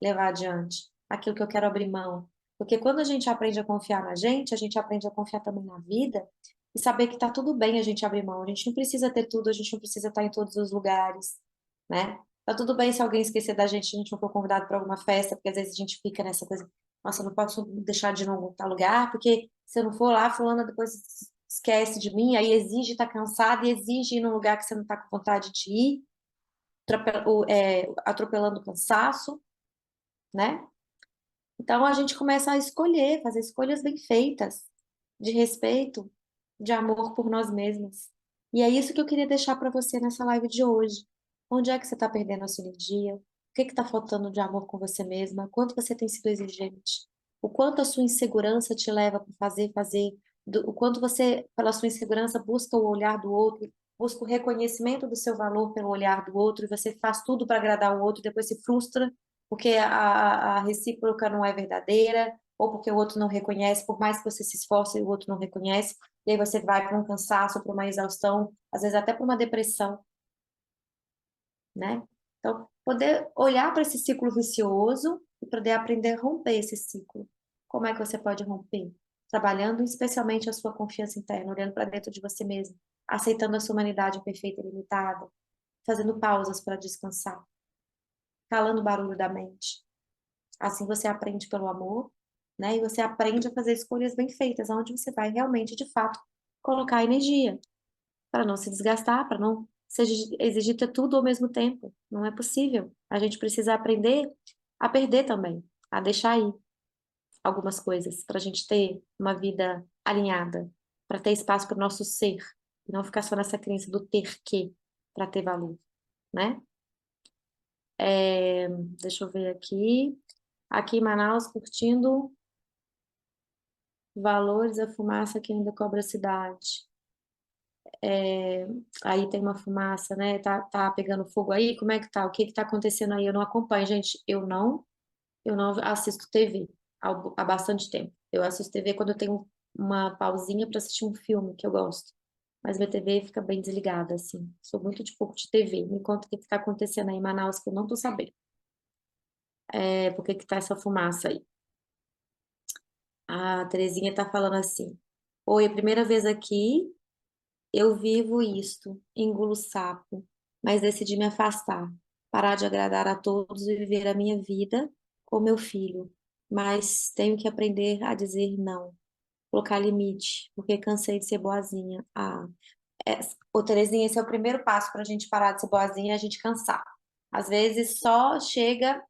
levar adiante, aquilo que eu quero abrir mão. Porque quando a gente aprende a confiar na gente, a gente aprende a confiar também na vida e saber que tá tudo bem a gente abrir mão. A gente não precisa ter tudo, a gente não precisa estar em todos os lugares, né? Tá tudo bem se alguém esquecer da gente, a gente não for convidado para alguma festa, porque às vezes a gente fica nessa coisa: nossa, eu não posso deixar de não tal lugar, porque se eu não for lá, fulana depois esquece de mim, aí exige estar cansada e exige ir num lugar que você não tá com vontade de ir, atropelando o cansaço, né? Então a gente começa a escolher, fazer escolhas bem feitas, de respeito, de amor por nós mesmos. E é isso que eu queria deixar para você nessa live de hoje. Onde é que você está perdendo a sua energia? O que está faltando de amor com você mesma? Quanto você tem sido exigente? O quanto a sua insegurança te leva para fazer, o quanto você, pela sua insegurança, busca o olhar do outro, busca o reconhecimento do seu valor pelo olhar do outro, e você faz tudo para agradar o outro, e depois se frustra porque a recíproca não é verdadeira, ou porque o outro não reconhece, por mais que você se esforce, o outro não reconhece, e aí você vai para um cansaço, para uma exaustão, às vezes até para uma depressão, né? Então, poder olhar para esse ciclo vicioso e poder aprender a romper esse ciclo. Como é que você pode romper? Trabalhando especialmente a sua confiança interna, olhando para dentro de você mesmo, aceitando a sua humanidade perfeita e limitada, fazendo pausas para descansar, calando o barulho da mente. Assim você aprende pelo amor, né? E você aprende a fazer escolhas bem feitas, onde você vai realmente, de fato, colocar energia para não se desgastar, para não exigir ter tudo ao mesmo tempo. Não é possível. A gente precisa aprender a perder também, a deixar ir algumas coisas, para a gente ter uma vida alinhada, para ter espaço para o nosso ser, e não ficar só nessa crença do ter que para ter valor, né? É, deixa eu ver aqui. Aqui em Manaus, curtindo valores, a fumaça que ainda cobra a cidade. É, aí tem uma fumaça, né? Tá pegando fogo aí? Como é que tá? O que que tá acontecendo aí? Eu não acompanho, gente. Eu não assisto TV há bastante tempo. Eu assisto TV quando eu tenho uma pausinha para assistir um filme que eu gosto. Mas minha TV fica bem desligada, assim. Sou muito de pouco de TV. Me conta o que está acontecendo aí em Manaus, que eu não tô sabendo. Por que que tá essa fumaça aí? A Terezinha tá falando assim: Oi, a primeira vez aqui, eu vivo isto, engulo sapo, mas decidi me afastar, parar de agradar a todos e viver a minha vida com meu filho. Mas tenho que aprender a dizer não, colocar limite, porque cansei de ser boazinha. Ô Terezinha, esse é o primeiro passo para a gente parar de ser boazinha e a gente cansar. Às vezes só chega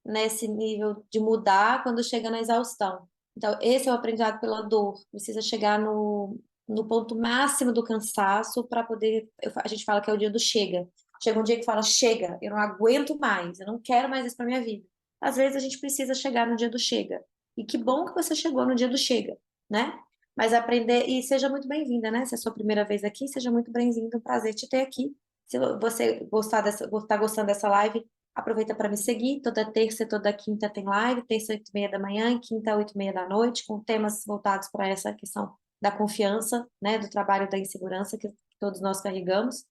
nesse nível de mudar quando chega na exaustão. Então, esse é o aprendizado pela dor. Precisa chegar no ponto máximo do cansaço para poder. A gente fala que é o dia do chega. Chega um dia que fala: chega, eu não aguento mais, eu não quero mais isso para minha vida. Às vezes a gente precisa chegar no dia do chega. E que bom que você chegou no dia do chega, né? Mas aprender, e seja muito bem-vinda, né? Se é a sua primeira vez aqui, seja muito bem-vinda, um prazer te ter aqui. Se você tá gostando dessa live, aproveita para me seguir. Toda terça e toda quinta tem live, terça 8h30 da manhã e quinta 8h30 da noite, com temas voltados para essa questão da confiança, né, do trabalho da insegurança que todos nós carregamos.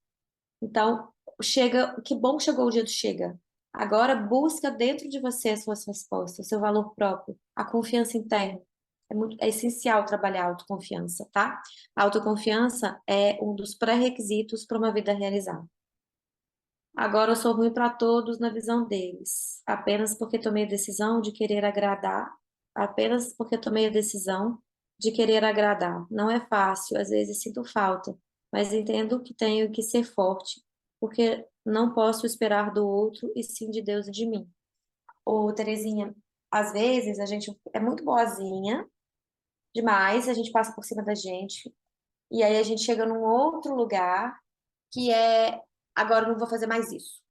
Então, chega, que bom que chegou o dia do chega. Agora busca dentro de você as suas respostas, o seu valor próprio, a confiança interna. É essencial trabalhar a autoconfiança, tá? A autoconfiança é um dos pré-requisitos para uma vida realizada. Agora eu sou ruim para todos na visão deles, apenas porque tomei a decisão de querer agradar, apenas porque tomei a decisão de querer agradar. Não é fácil, às vezes sinto falta, mas entendo que tenho que ser forte, porque não posso esperar do outro e sim de Deus e de mim. Ô, Terezinha, às vezes a gente é muito boazinha demais, a gente passa por cima da gente, e aí a gente chega num outro lugar que é agora eu não vou fazer mais isso.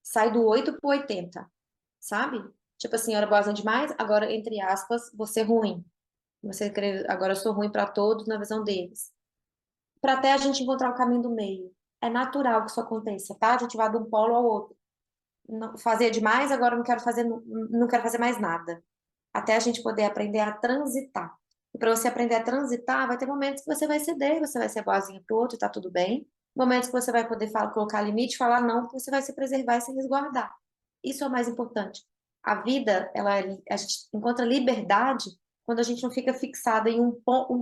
Sai do 8 pro 80, sabe? Tipo assim, eu era boazinha demais, agora, entre aspas, você ruim. Agora eu sou ruim para todos na visão deles. Para até a gente encontrar o caminho do meio. É natural que isso aconteça, tá? A gente vai de um polo ao outro. Não, fazia demais, agora não quero fazer mais nada. Até a gente poder aprender a transitar. E para você aprender a transitar, vai ter momentos que você vai ceder, você vai ser boazinha pro outro e tá tudo bem. Momentos que você vai poder colocar limite, falar não, porque você vai se preservar e se resguardar. Isso é o mais importante. A vida, a gente encontra liberdade quando a gente não fica fixada em um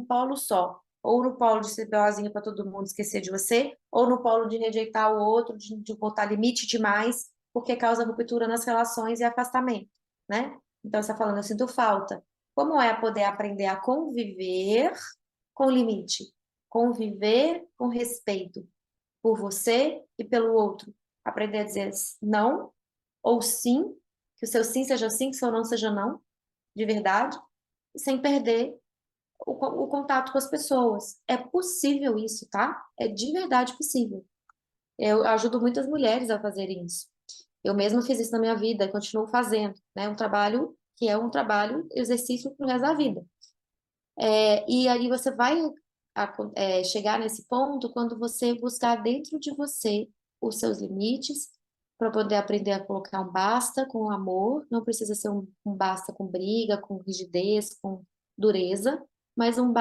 polo só. Ou no polo de ser boazinha para todo mundo esquecer de você, ou no polo de rejeitar o outro, de botar limite demais, porque causa ruptura nas relações e afastamento, né? Então, você está falando, eu sinto falta. Como é poder aprender a conviver com limite? Conviver com respeito por você e pelo outro. Aprender a dizer não ou sim, que o seu sim seja sim, que o seu não seja não, de verdade, sem perder o contato com as pessoas. É possível isso, tá? É de verdade possível. Eu ajudo muitas mulheres a fazerem isso. Eu mesma fiz isso na minha vida e continuo fazendo, né? Um trabalho que é um trabalho, exercício pro resto da vida. E aí você vai chegar nesse ponto quando você buscar dentro de você os seus limites para poder aprender a colocar um basta com amor. Não precisa ser um basta com briga, com rigidez, com dureza, mas um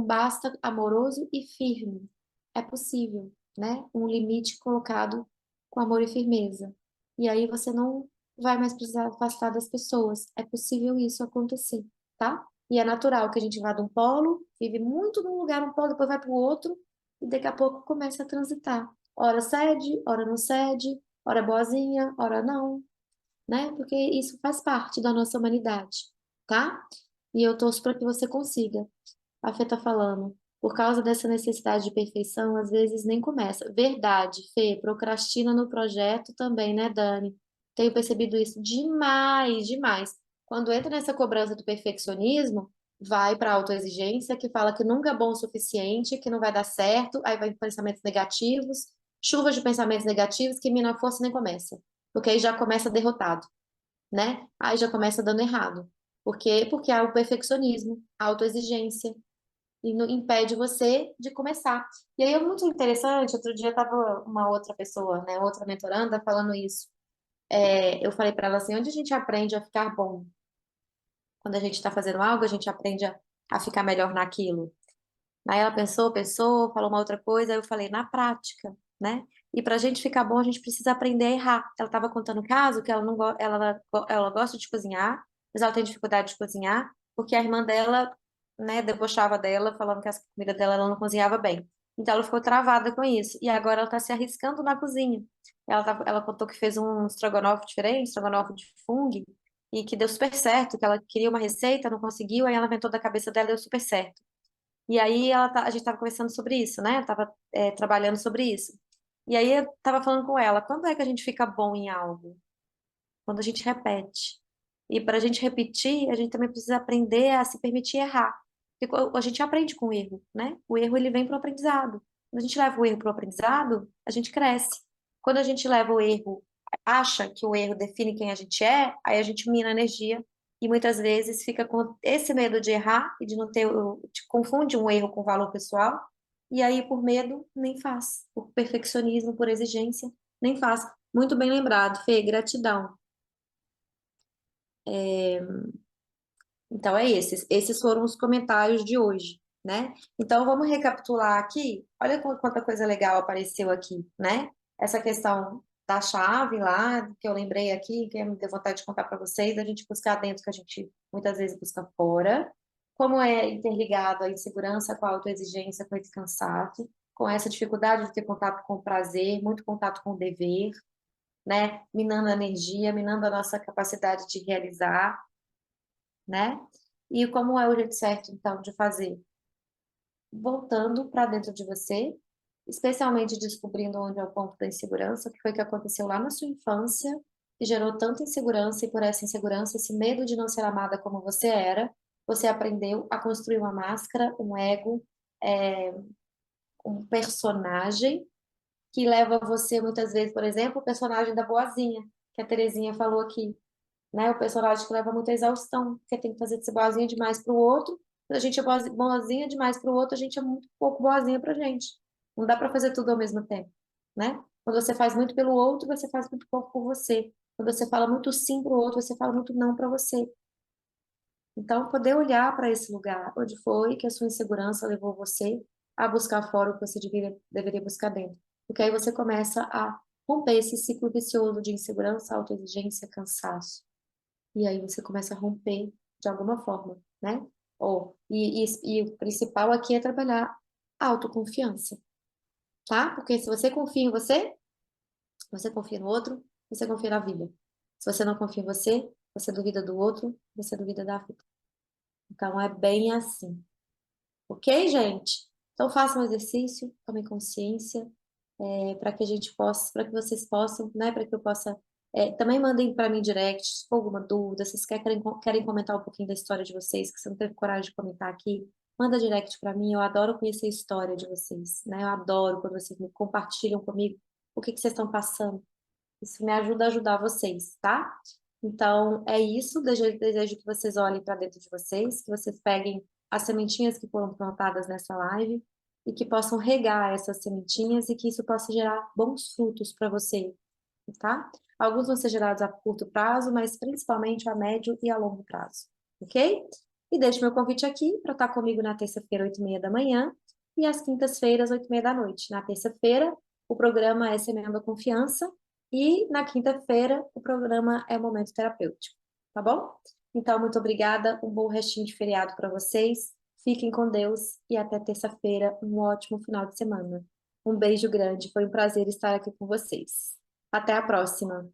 basta amoroso e firme. É possível, né? Um limite colocado com amor e firmeza. E aí você não vai mais precisar afastar das pessoas. É possível isso acontecer, tá? E é natural que a gente vá de um polo, vive muito num lugar, um polo, depois vai para o outro, e daqui a pouco começa a transitar. Ora cede, ora não cede, ora é boazinha, ora não. né? Porque isso faz parte da nossa humanidade, tá? E eu torço para que você consiga. A Fê tá falando. Por causa dessa necessidade de perfeição, às vezes nem começa. Verdade, Fê, procrastina no projeto também, né, Dani? Tenho percebido isso demais, demais. Quando entra nessa cobrança do perfeccionismo, vai para a autoexigência, que fala que nunca é bom o suficiente, que não vai dar certo, aí vai pensamentos negativos, chuvas de pensamentos negativos que mina a força e nem começa. Porque aí já começa derrotado, né? Aí já começa dando errado. Por quê? Porque há o perfeccionismo, a autoexigência e impede você de começar. E aí é muito interessante, outro dia estava uma outra pessoa, né, outra mentoranda falando isso. Eu falei para ela assim, onde a gente aprende a ficar bom? Quando a gente está fazendo algo, a gente aprende a ficar melhor naquilo. Aí ela pensou, pensou, falou uma outra coisa, aí eu falei, na prática, né? E para a gente ficar bom, a gente precisa aprender a errar. Ela estava contando o caso que ela não ela gosta de cozinhar, mas ela tem dificuldade de cozinhar, porque a irmã dela, né, debochava dela, falando que a comida dela ela não cozinhava bem. Então ela ficou travada com isso. E agora ela está se arriscando na cozinha. Ela contou que fez um estrogonofe diferente, estrogonofe de fungo, e que deu super certo, que ela queria uma receita, não conseguiu, aí ela inventou da cabeça dela e deu super certo. E aí a gente estava conversando sobre isso, né? Tava trabalhando sobre isso. E aí eu estava falando com ela, quando é que a gente fica bom em algo? Quando a gente repete. E para a gente repetir, a gente também precisa aprender a se permitir errar. Porque a gente aprende com o erro, né? O erro ele vem para o aprendizado. Quando a gente leva o erro para o aprendizado, a gente cresce. Quando a gente leva o erro, acha que o erro define quem a gente é, aí a gente mina a energia e muitas vezes fica com esse medo de errar e de não ter, confunde um erro com valor pessoal, e aí por medo nem faz, por perfeccionismo, por exigência, nem faz. Muito bem lembrado, Fê, gratidão. Então, é esses. Esses foram os comentários de hoje, né? Então, vamos recapitular aqui. Olha quanta coisa legal apareceu aqui, né? Essa questão da chave lá, que eu lembrei aqui, que eu me deu vontade de contar para vocês, a gente buscar dentro que a gente muitas vezes busca fora. Como é interligado a insegurança com a autoexigência, com esse cansaço, com essa dificuldade de ter contato com o prazer, muito contato com o dever, né? Minando a energia, minando a nossa capacidade de realizar, né? E como é o jeito certo, então, de fazer? Voltando para dentro de você, especialmente descobrindo onde é o ponto da insegurança, o que foi que aconteceu lá na sua infância, que gerou tanta insegurança, e por essa insegurança, esse medo de não ser amada como você era, você aprendeu a construir uma máscara, um ego, é, um personagem que leva você, muitas vezes, por exemplo, o personagem da boazinha, que a Terezinha falou aqui, né? O personagem que leva muita exaustão, porque tem que fazer de ser boazinha demais para o outro. Quando a gente é boazinha demais para o outro, a gente é muito pouco boazinha para a gente. Não dá para fazer tudo ao mesmo tempo, né? Quando você faz muito pelo outro, você faz muito pouco por você. Quando você fala muito sim para o outro, você fala muito não para você. Então, poder olhar para esse lugar, onde foi que a sua insegurança levou você a buscar fora o que você deveria buscar dentro. Porque aí você começa a romper esse ciclo vicioso de insegurança, autoexigência, cansaço. E aí você começa a romper de alguma forma, né? E o principal aqui é trabalhar a autoconfiança, tá? Porque se você confia em você, você confia no outro, você confia na vida. Se você não confia em você, você duvida do outro, você duvida da vida. Então é bem assim, ok, gente? Então façam um exercício, tomem consciência, para que a gente possa, para que vocês possam, né, para que eu possa. Também mandem para mim direct, se for alguma dúvida, se vocês querem comentar um pouquinho da história de vocês, que você não teve coragem de comentar aqui, manda direct para mim, eu adoro conhecer a história de vocês, né? Eu adoro quando vocês me compartilham comigo o que vocês estão passando. Isso me ajuda a ajudar vocês, tá? Então, é isso. Desejo que vocês olhem para dentro de vocês, que vocês peguem as sementinhas que foram plantadas nessa live e que possam regar essas sementinhas e que isso possa gerar bons frutos para você, tá? Alguns vão ser gerados a curto prazo, mas principalmente a médio e a longo prazo, ok? E deixo meu convite aqui para estar comigo na terça-feira, 8h30 da manhã, e às quintas-feiras, 8h30 da noite. Na terça-feira, o programa é Semeando a Confiança, e na quinta-feira, o programa é Momento Terapêutico, tá bom? Então, muito obrigada, um bom restinho de feriado para vocês, fiquem com Deus e até terça-feira, um ótimo final de semana. Um beijo grande, foi um prazer estar aqui com vocês. Até a próxima!